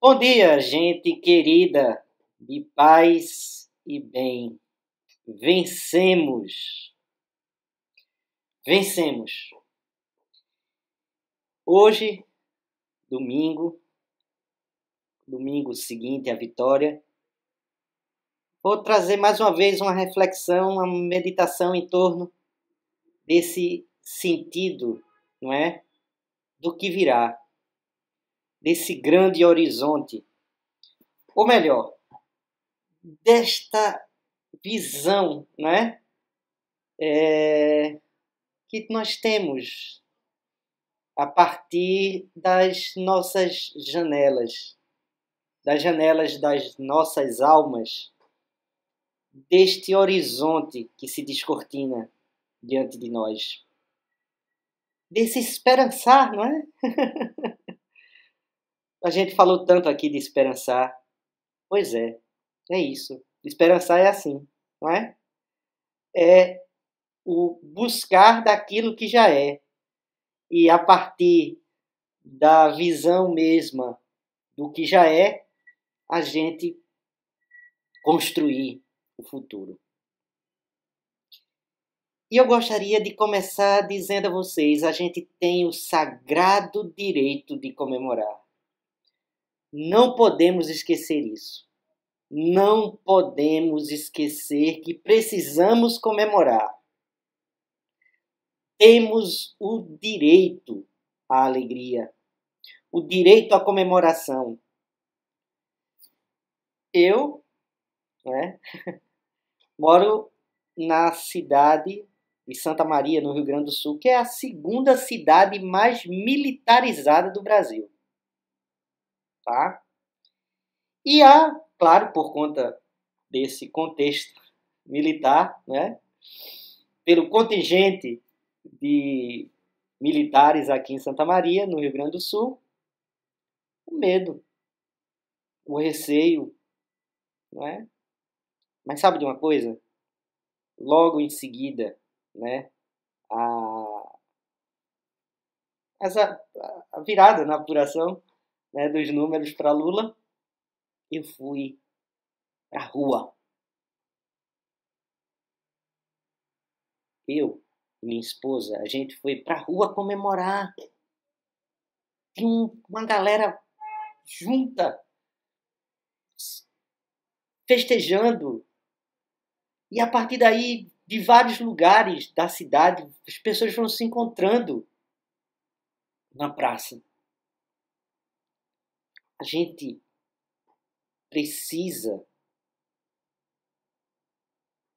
Bom dia, gente querida, de paz e bem. Vencemos, vencemos. Hoje, domingo seguinte à vitória, vou trazer mais uma vez uma reflexão, uma meditação em torno desse sentido, não é? Do que virá, desse grande horizonte, ou melhor, desta visão, não é? Que nós temos a partir das nossas janelas, das janelas das nossas almas, deste horizonte que se descortina diante de nós. Desse esperançar, não é? A gente falou tanto aqui de esperançar. Pois é isso. Esperançar é assim, não é? É o buscar daquilo que já é. E a partir da visão mesma do que já é, a gente construir o futuro. E eu gostaria de começar dizendo a vocês, a gente tem o sagrado direito de comemorar. Não podemos esquecer isso. Não podemos esquecer que precisamos comemorar. Temos o direito à alegria, o direito à comemoração. Eu, né, moro na cidade de Santa Maria, no Rio Grande do Sul, que é a segunda cidade mais militarizada do Brasil. Tá? E há, claro, por conta desse contexto militar, né, pelo contingente de militares aqui em Santa Maria, no Rio Grande do Sul, o medo, o receio, não é? Mas sabe de uma coisa? Logo em seguida, né, a, a virada na apuração, né, dos números para Lula, eu fui para a rua. Eu e minha esposa, a gente foi para a rua comemorar. Tinha uma galera junta, festejando. E a partir daí, de vários lugares da cidade, as pessoas foram se encontrando na praça. A gente precisa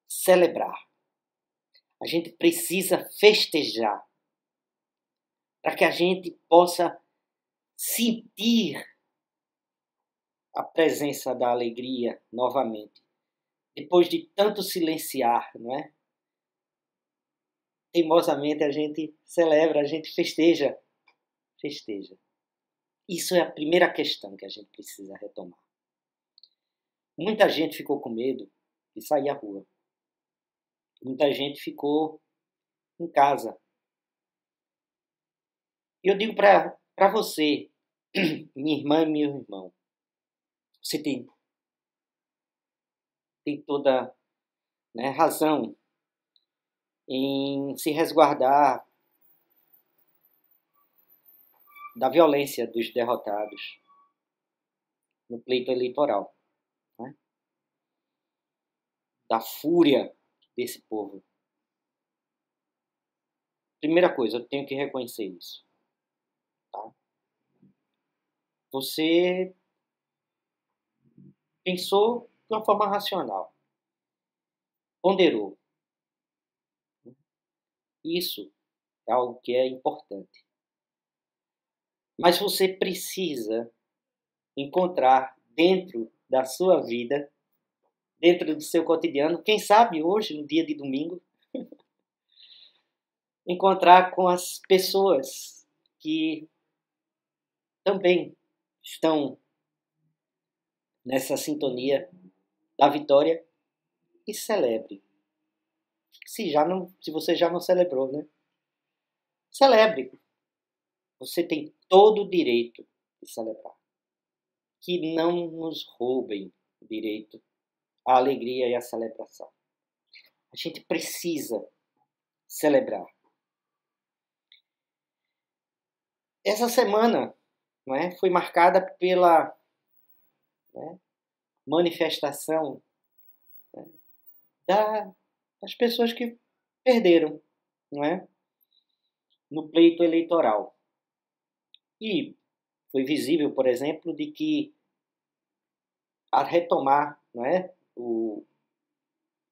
celebrar. A gente precisa festejar para que a gente possa sentir a presença da alegria novamente. Depois de tanto silenciar, não é? Teimosamente a gente celebra, a gente festeja. Festeja. Isso é a primeira questão que a gente precisa retomar. Muita gente ficou com medo de sair à rua. Muita gente ficou em casa. E eu digo para você, minha irmã e meu irmão, você tem toda, né, razão em se resguardar da violência dos derrotados no pleito eleitoral, né? Da fúria desse povo. Primeira coisa, eu tenho que reconhecer isso. Tá? Você pensou de uma forma racional, ponderou. Isso é algo que é importante. Mas você precisa encontrar dentro da sua vida, dentro do seu cotidiano, quem sabe hoje, no dia de domingo, encontrar com as pessoas que também estão nessa sintonia da vitória e celebre. Se você já não celebrou, né? Celebre. Você tem todo o direito de celebrar. que não nos roubem o direito à alegria e à celebração. A gente precisa celebrar. Essa semana, não é, foi marcada pela, né, manifestação, né, das pessoas que perderam, não é, no pleito eleitoral. E foi visível, por exemplo, de que a retomar, não é, o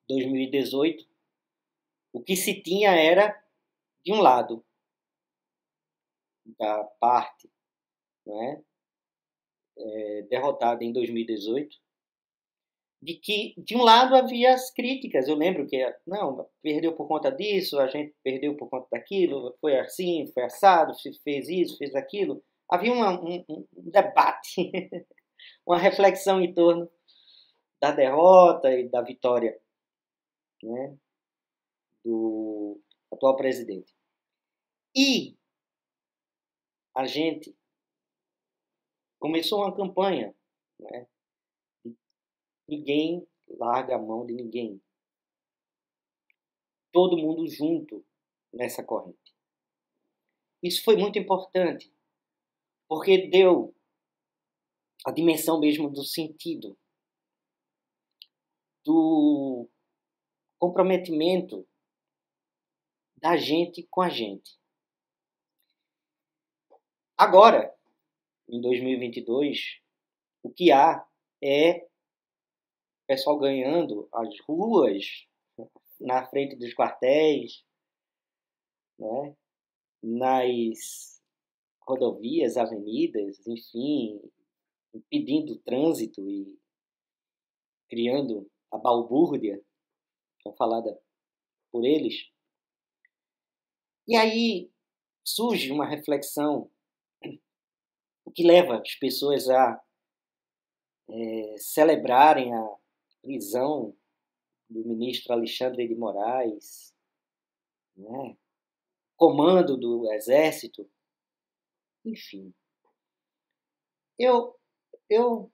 2018, o que se tinha era, de um lado, da parte, não é, derrotada em 2018, de que, de um lado, havia as críticas. Eu lembro que, não, perdeu por conta disso, a gente perdeu por conta daquilo, foi assim, foi assado, fez isso, fez aquilo. Havia um debate, uma reflexão em torno da derrota e da vitória, né, do atual presidente. E a gente começou uma campanha, né, ninguém larga a mão de ninguém. Todo mundo junto nessa corrente. Isso foi muito importante, porque deu a dimensão mesmo do sentido, do comprometimento da gente com a gente. Agora, em 2022, o que há é o pessoal ganhando as ruas, na frente dos quartéis, né, nas rodovias, avenidas, enfim, impedindo o trânsito e criando a balbúrdia, que é falada por eles. E aí surge uma reflexão, o que leva as pessoas a celebrarem a prisão do ministro Alexandre de Moraes, né, comando do Exército, enfim. Eu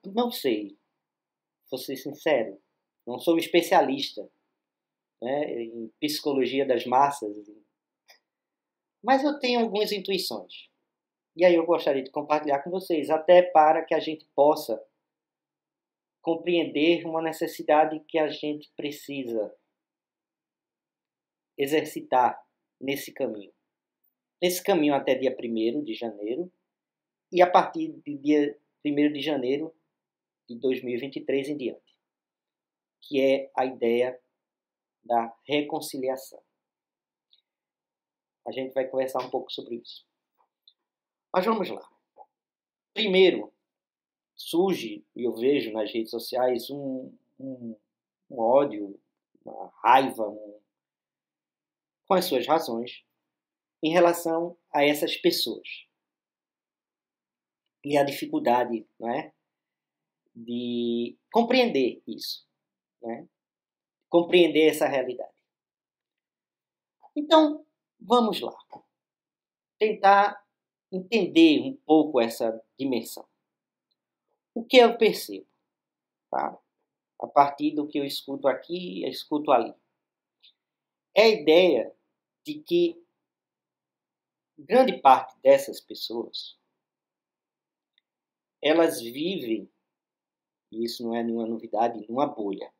não sei, vou ser sincero, não sou especialista, né, em psicologia das massas, mas eu tenho algumas intuições. E aí eu gostaria de compartilhar com vocês, até para que a gente possa compreender uma necessidade que a gente precisa exercitar nesse caminho. Nesse caminho até dia 1º de janeiro e a partir de dia 1º de janeiro de 2023 em diante, que é a ideia da reconciliação. A gente vai conversar um pouco sobre isso. Mas vamos lá. Primeiro, surge, e eu vejo nas redes sociais, um ódio, uma raiva, com as suas razões, em relação a essas pessoas. E a dificuldade, não é, de compreender isso, né? Compreender essa realidade. Então, vamos lá. Tentar entender um pouco essa dimensão. O que eu percebo? Tá? A partir do que eu escuto aqui e escuto ali. É a ideia de que grande parte dessas pessoas, elas vivem, e isso não é nenhuma novidade, numa bolha.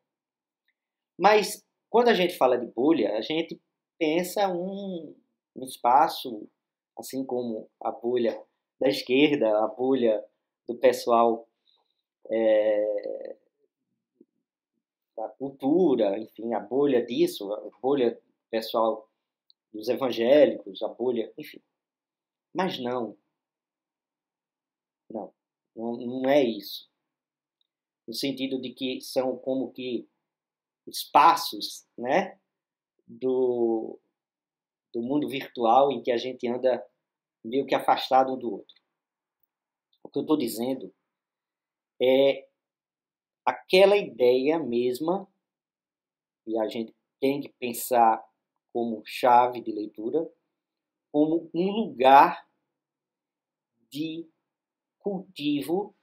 Mas, quando a gente fala de bolha, a gente pensa um espaço, assim como a bolha da esquerda, a bolha do pessoal da cultura, enfim, a bolha disso, a bolha do pessoal dos evangélicos, a bolha, enfim. Mas não é isso. No sentido de que são como que espaços, né, do mundo virtual em que a gente anda meio que afastado um do outro. O que eu estou dizendo é aquela ideia mesma, e a gente tem que pensar como chave de leitura, como um lugar de cultivo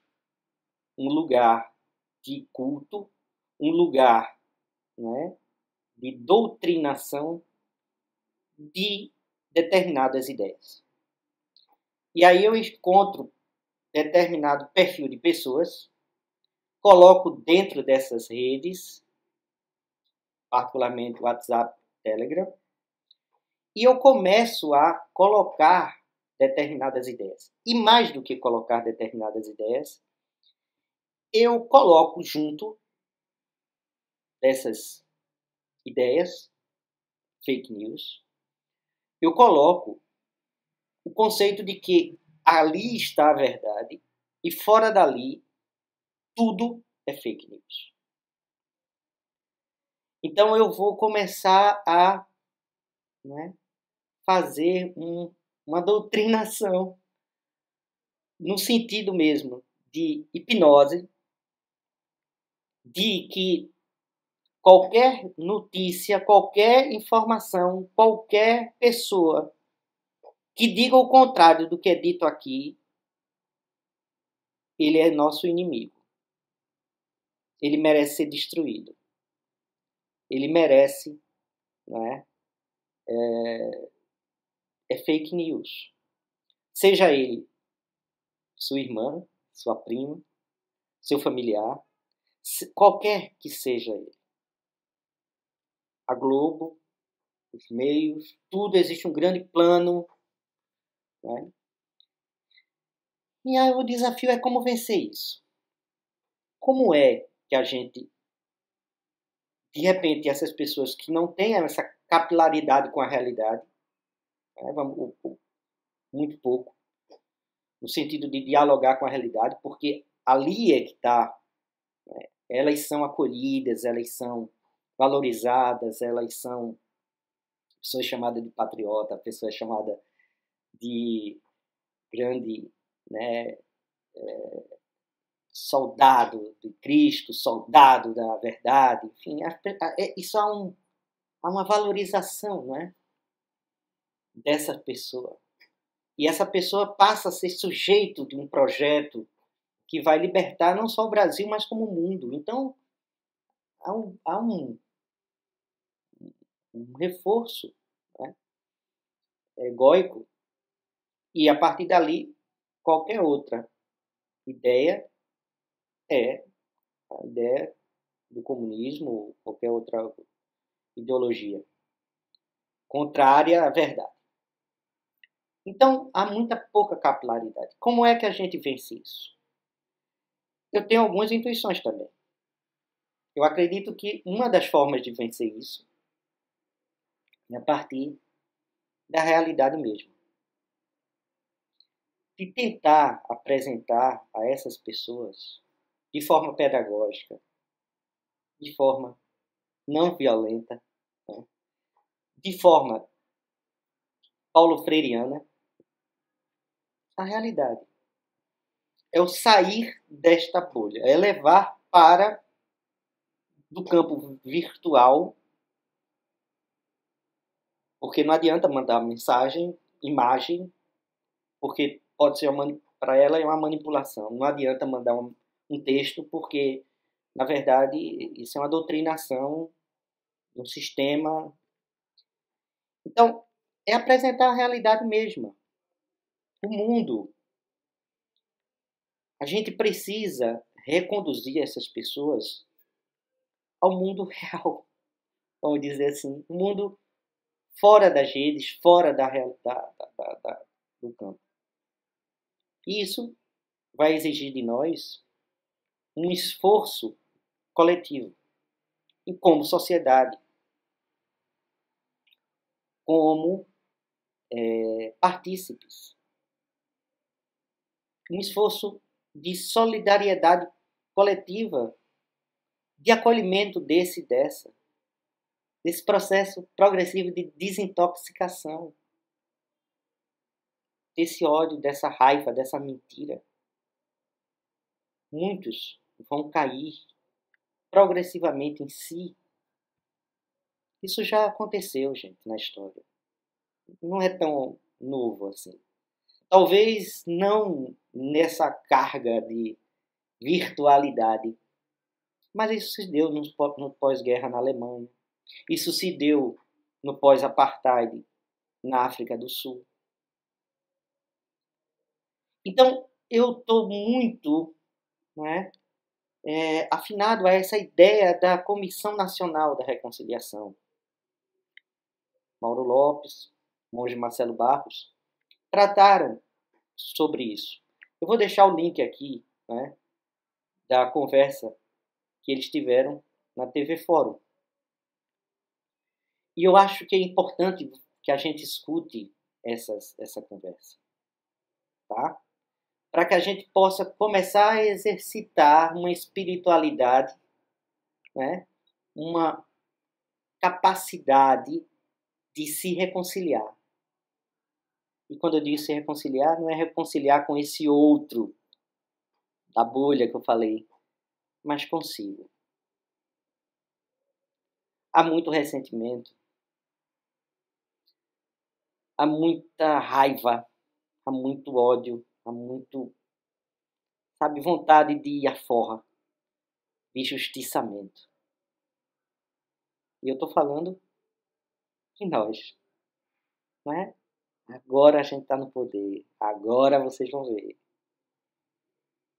um lugar de culto, um lugar, né, de doutrinação de determinadas ideias. E aí eu encontro determinado perfil de pessoas, coloco dentro dessas redes, particularmente WhatsApp, Telegram, e eu começo a colocar determinadas ideias. E mais do que colocar determinadas ideias, eu coloco junto dessas ideias, fake news, eu coloco o conceito de que ali está a verdade e fora dali tudo é fake news. Então eu vou começar a, né, fazer uma doutrinação no sentido mesmo de hipnose, de que qualquer notícia, qualquer informação, qualquer pessoa que diga o contrário do que é dito aqui, ele é nosso inimigo. Ele merece ser destruído. Ele merece, né, é fake news. Seja ele sua irmã, sua prima, seu familiar, qualquer que seja ele. A Globo, os meios, tudo existe um grande plano, né? E aí o desafio é como vencer isso. Como é que a gente, de repente, essas pessoas que não têm essa capilaridade com a realidade, né, muito pouco, no sentido de dialogar com a realidade, porque ali é que está, né, elas são acolhidas, elas são valorizadas, elas são pessoas chamadas de patriota, pessoas chamadas de grande, né, soldado de Cristo, soldado da verdade, enfim, isso há uma valorização, né, dessa pessoa. E essa pessoa passa a ser sujeito de um projeto que vai libertar não só o Brasil, mas como o mundo. Então, há um reforço, né, egóico, e a partir dali, qualquer outra ideia é a ideia do comunismo ou qualquer outra ideologia contrária à verdade. Então, há muita pouca capilaridade. Como é que a gente vence isso? Eu tenho algumas intuições também. Eu acredito que uma das formas de vencer isso é a partir da realidade mesmo. De tentar apresentar a essas pessoas de forma pedagógica, de forma não violenta, né? De forma paulo freireana, a realidade. É o sair desta bolha, é levar para do campo virtual, porque não adianta mandar mensagem, imagem, porque pode ser para ela é uma manipulação. Não adianta mandar um texto, porque na verdade isso é uma doutrinação de um sistema. Então, é apresentar a realidade mesma. O mundo. A gente precisa reconduzir essas pessoas ao mundo real, vamos dizer assim, o mundo fora das redes, fora do campo. E isso vai exigir de nós um esforço coletivo, e como sociedade, como partícipes. Um esforço de solidariedade coletiva, de acolhimento desse processo progressivo de desintoxicação, desse ódio, dessa raiva, dessa mentira. Muitos vão cair progressivamente em si. Isso já aconteceu, gente, na história. Não é tão novo assim. Talvez não nessa carga de virtualidade. Mas isso se deu no pós-guerra na Alemanha. Isso se deu no pós-apartheid na África do Sul. Então, eu estou muito, né, afinado a essa ideia da Comissão Nacional da Reconciliação. Mauro Lopes, Monge Marcelo Barros, trataram sobre isso. Eu vou deixar o link aqui, né, da conversa que eles tiveram na TV Fórum. E eu acho que é importante que a gente escute essa conversa, tá? Para que a gente possa começar a exercitar uma espiritualidade, né? Uma capacidade de se reconciliar. E quando eu digo se reconciliar, não é reconciliar com esse outro da bolha que eu falei, mas consigo. Há muito ressentimento, há muita raiva, há muito ódio, há muito, sabe, vontade de ir à forra, de injustiçamento. E eu estou falando de nós, não é? Agora a gente está no poder, agora vocês vão ver.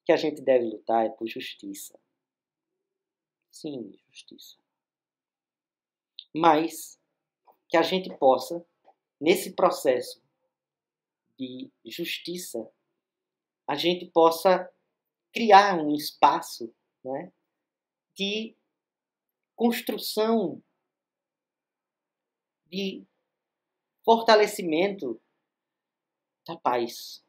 O que a gente deve lutar é por justiça. Sim, justiça. Mas que a gente possa, nesse processo de justiça, a gente possa criar um espaço, né, de construção, de fortalecimento da paz.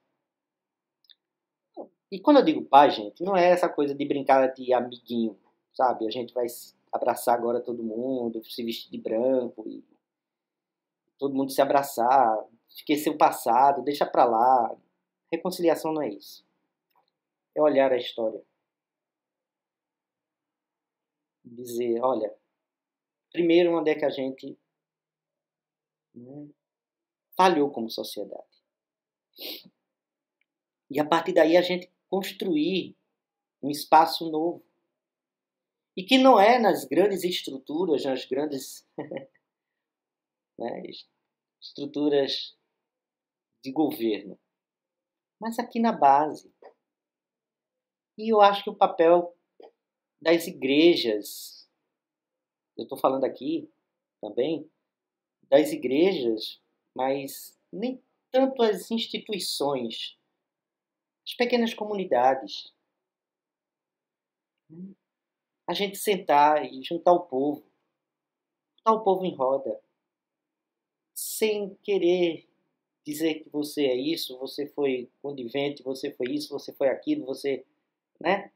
E quando eu digo paz, gente, não é essa coisa de brincar de amiguinho, sabe? A gente vai abraçar agora todo mundo, se vestir de branco e todo mundo se abraçar, esquecer o passado, deixa pra lá. Reconciliação não é isso. É olhar a história. Dizer, olha, primeiro onde é que a gente, né, falhou como sociedade. E a partir daí a gente construir um espaço novo. E que não é nas grandes estruturas, nas grandes né, estruturas de governo, mas aqui na base. E eu acho que o papel das igrejas, eu estou falando aqui também das igrejas, mas nem tanto as instituições, as pequenas comunidades. A gente sentar e juntar o povo, botar o povo em roda, sem querer dizer que você é isso, você foi conivente, você foi isso, você foi aquilo, você, né?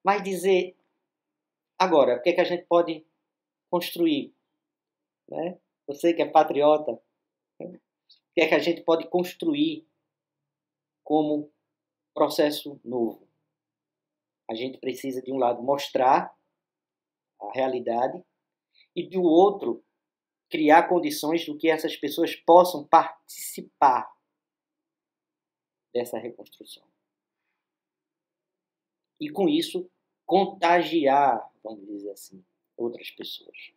Mas dizer, agora, o que é que a gente pode construir, né? Você que é patriota, né? O que é que a gente pode construir como processo novo? A gente precisa, de um lado, mostrar a realidade e, do outro, criar condições do que essas pessoas possam participar dessa reconstrução. E, com isso, contagiar, vamos dizer assim, outras pessoas.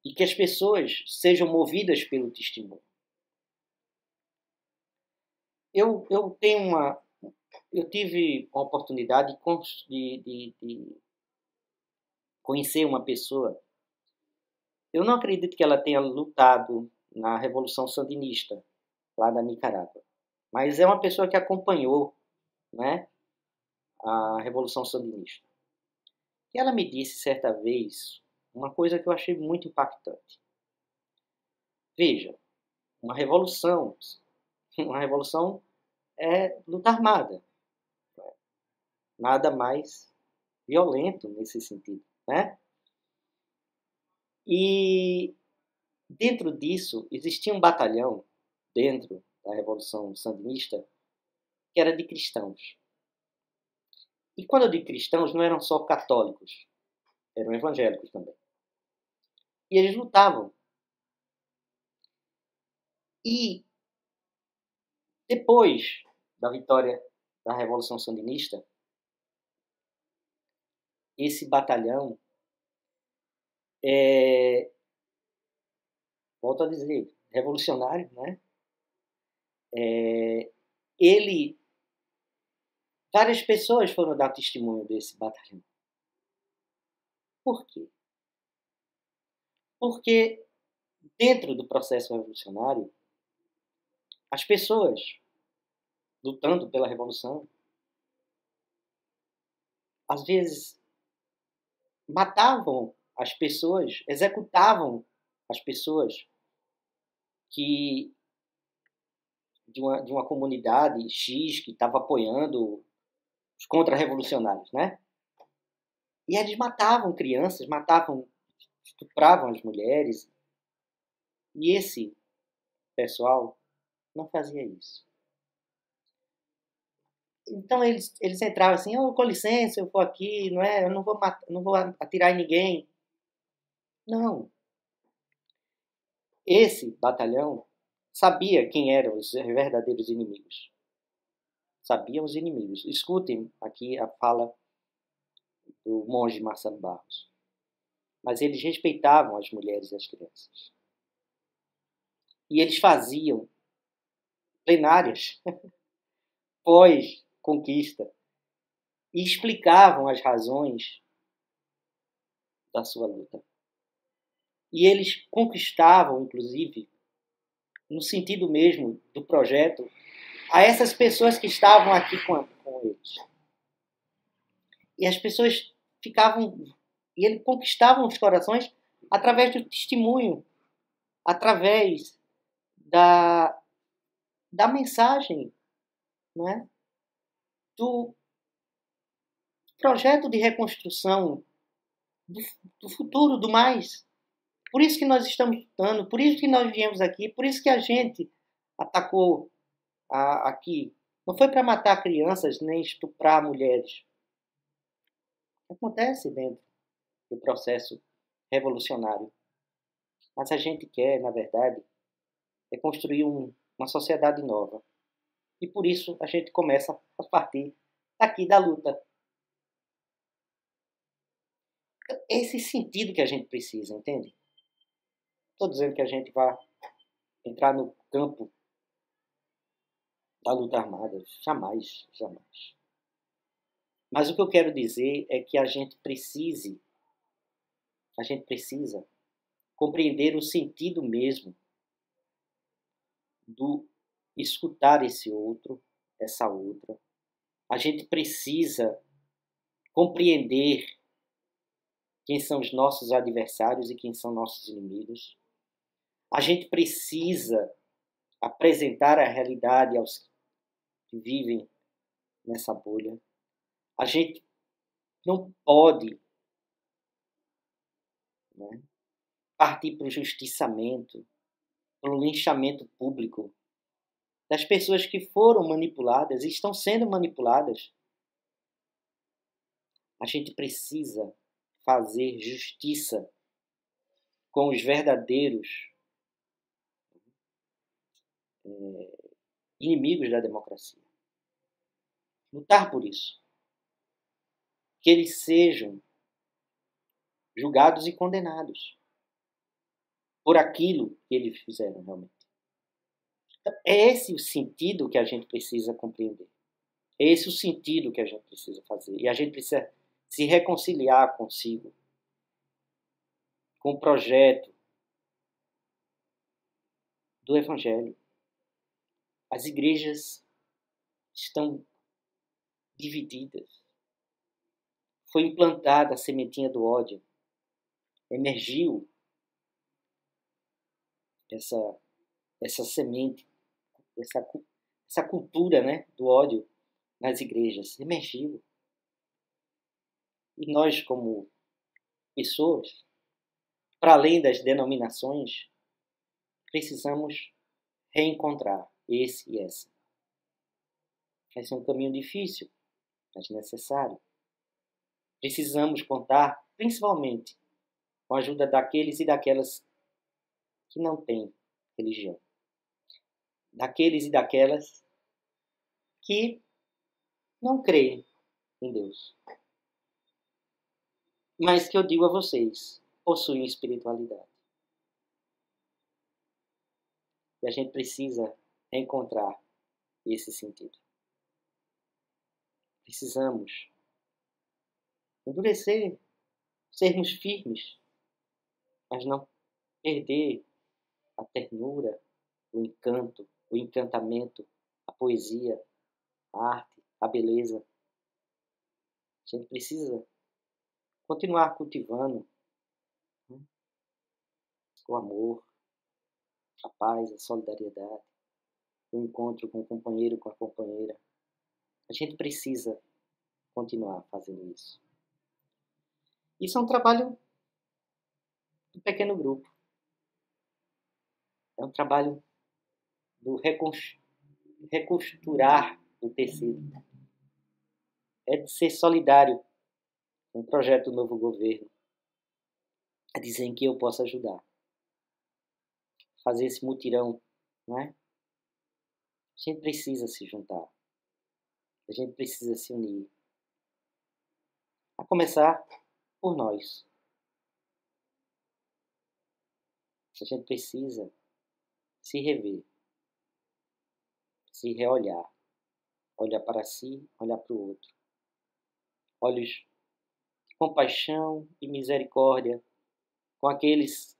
E que as pessoas sejam movidas pelo testemunho. Eu tive a oportunidade de conhecer uma pessoa. Eu não acredito que ela tenha lutado na Revolução Sandinista, lá da Nicarágua. Mas é uma pessoa que acompanhou, né, a Revolução Sandinista. E ela me disse certa vez uma coisa que eu achei muito impactante. Veja, uma revolução é luta armada. Nada mais violento nesse sentido, né? E dentro disso existia um batalhão dentro da Revolução Sandinista que era de cristãos. E quando eu digo cristãos, não eram só católicos, eram evangélicos também. E eles lutavam. E depois da vitória da Revolução Sandinista, esse batalhão, volto a dizer, revolucionário, né? Várias pessoas foram dar testemunho desse batalhão. Por quê? Porque dentro do processo revolucionário, as pessoas lutando pela revolução, às vezes matavam as pessoas, executavam as pessoas que de uma comunidade X que estava apoiando os contra-revolucionários, né? E eles matavam crianças, estupravam as mulheres. E esse pessoal não fazia isso. Então eles entravam assim, com licença, eu vou aqui, não é? Eu não vou atirar em ninguém. Não. Esse batalhão sabia quem eram os verdadeiros inimigos. Sabiam os inimigos. Escutem aqui a fala do monge Marcelo Barros. Mas eles respeitavam as mulheres e as crianças. E eles faziam plenárias pós-conquista e explicavam as razões da sua luta. E eles conquistavam, inclusive, no sentido mesmo do projeto, a essas pessoas que estavam aqui com eles. E as pessoas e eles conquistavam os corações através do testemunho, através da mensagem, não é? Do projeto de reconstrução do futuro, do mais. Por isso que nós estamos lutando, por isso que nós viemos aqui, por isso que a gente atacou aqui. Não foi para matar crianças nem estuprar mulheres. Acontece dentro do processo revolucionário. Mas a gente quer, na verdade, construir uma sociedade nova. E por isso a gente começa a partir daqui da luta. É esse sentido que a gente precisa, entende? Estou dizendo que a gente vai entrar no campo da luta armada. Jamais, jamais. Mas o que eu quero dizer é que a gente precisa compreender o sentido mesmo do escutar esse outro, essa outra. A gente precisa compreender quem são os nossos adversários e quem são nossos inimigos. A gente precisa apresentar a realidade aos que vivem nessa bolha. A gente não pode, né, partir para o justiçamento, para o linchamento público das pessoas que foram manipuladas e estão sendo manipuladas. A gente precisa fazer justiça com os verdadeiros inimigos da democracia. Lutar por isso. Que eles sejam julgados e condenados por aquilo que eles fizeram realmente. Então, é esse o sentido que a gente precisa compreender. É esse o sentido que a gente precisa fazer. E a gente precisa se reconciliar consigo, com o projeto do Evangelho. As igrejas estão divididas. Foi implantada a sementinha do ódio. Emergiu essa semente, essa cultura, né, do ódio nas igrejas. Emergiu. E nós, como pessoas, para além das denominações, precisamos reencontrar esse e essa. Vai ser um caminho difícil, mas necessário. Precisamos contar, principalmente, com a ajuda daqueles e daquelas que não têm religião. Daqueles e daquelas que não creem em Deus, mas que eu digo a vocês, possuem espiritualidade. E a gente precisa encontrar esse sentido. Precisamos endurecer, sermos firmes, mas não perder a ternura, o encanto, o encantamento, a poesia, a arte, a beleza. A gente precisa continuar cultivando, né, o amor, a paz, a solidariedade, o encontro com o companheiro, com a companheira. A gente precisa continuar fazendo isso. Isso é um trabalho do pequeno grupo. É um trabalho do recosturar o tecido. É de ser solidário com o projeto do novo governo. É dizer em que eu posso ajudar. Fazer esse mutirão, não é? A gente precisa se juntar. A gente precisa se unir. A começar por nós. A gente precisa se rever. Se reolhar. Olhar para si, olhar para o outro. Olhos de compaixão e misericórdia com aqueles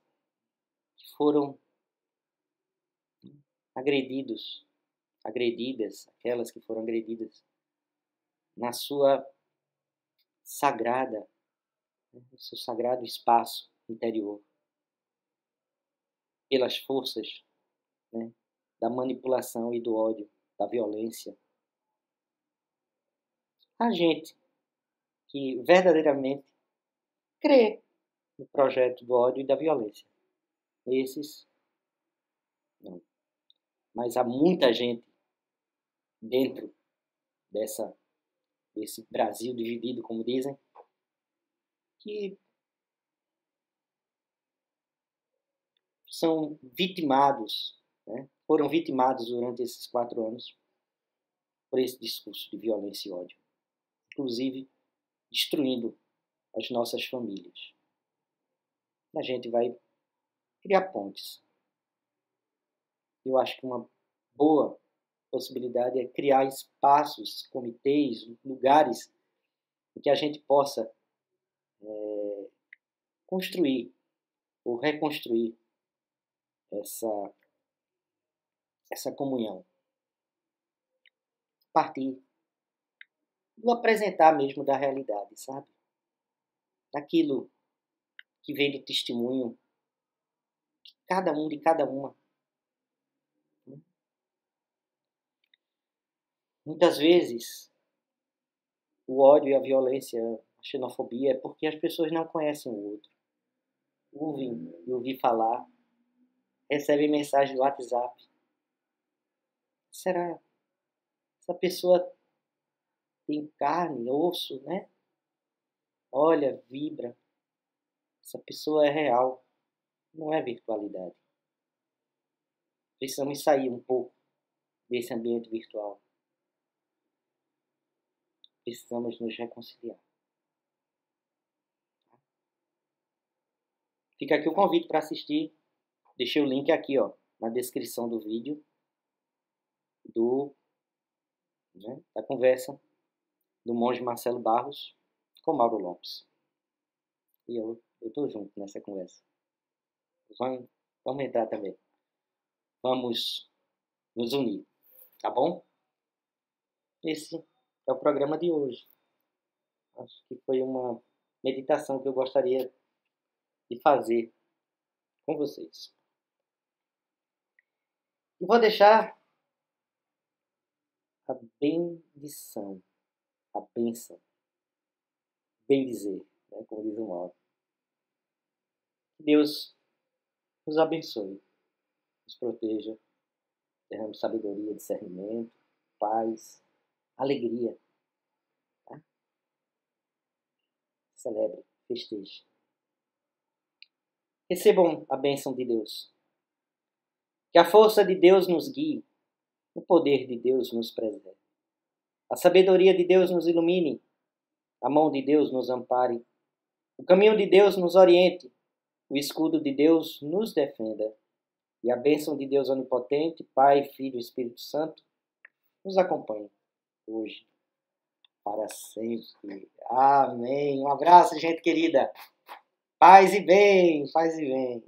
que foram agredidos, agredidas, aquelas que foram agredidas na sua sagrada, no seu sagrado espaço interior, pelas forças, né, da manipulação e do ódio, da violência. A gente que verdadeiramente crê no projeto do ódio e da violência. Esses, não. Mas há muita gente dentro desse Brasil dividido, como dizem, que são vitimados, né? Foram vitimados durante esses 4 anos por esse discurso de violência e ódio, inclusive destruindo as nossas famílias. A gente vai criar pontes. Eu acho que uma boa possibilidade é criar espaços, comitês, lugares em que a gente possa construir ou reconstruir essa comunhão. A partir do apresentar mesmo da realidade, sabe? Daquilo que vem do testemunho de cada um, de cada uma. Muitas vezes, o ódio e a violência, a xenofobia, é porque as pessoas não conhecem o outro. Ouvem e ouvem falar, recebem mensagem do WhatsApp. Será? Essa pessoa tem carne, osso, né? Olha, vibra. Essa pessoa é real. Não é virtualidade. Precisamos sair um pouco desse ambiente virtual. Precisamos nos reconciliar. Fica aqui o convite para assistir. Deixei o link aqui, ó, na descrição do vídeo da conversa do monge Marcelo Barros com Mauro Lopes. E eu tô junto nessa conversa. Vamos entrar também. Vamos nos unir, tá bom? Esse é o programa de hoje. Acho que foi uma meditação que eu gostaria de fazer com vocês. E vou deixar a bendição, a bênção, bem dizer, né, como diz o Mauro. Que Deus nos abençoe, nos proteja, derrame sabedoria, discernimento, paz, alegria. Tá? Celebre, festeje. Recebam a bênção de Deus. Que a força de Deus nos guie, o poder de Deus nos preserve. A sabedoria de Deus nos ilumine. A mão de Deus nos ampare. O caminho de Deus nos oriente. O escudo de Deus nos defenda. E a bênção de Deus onipotente, Pai, Filho e Espírito Santo, nos acompanhe hoje, para sempre. Amém. Um abraço, gente querida. Paz e bem, paz e bem.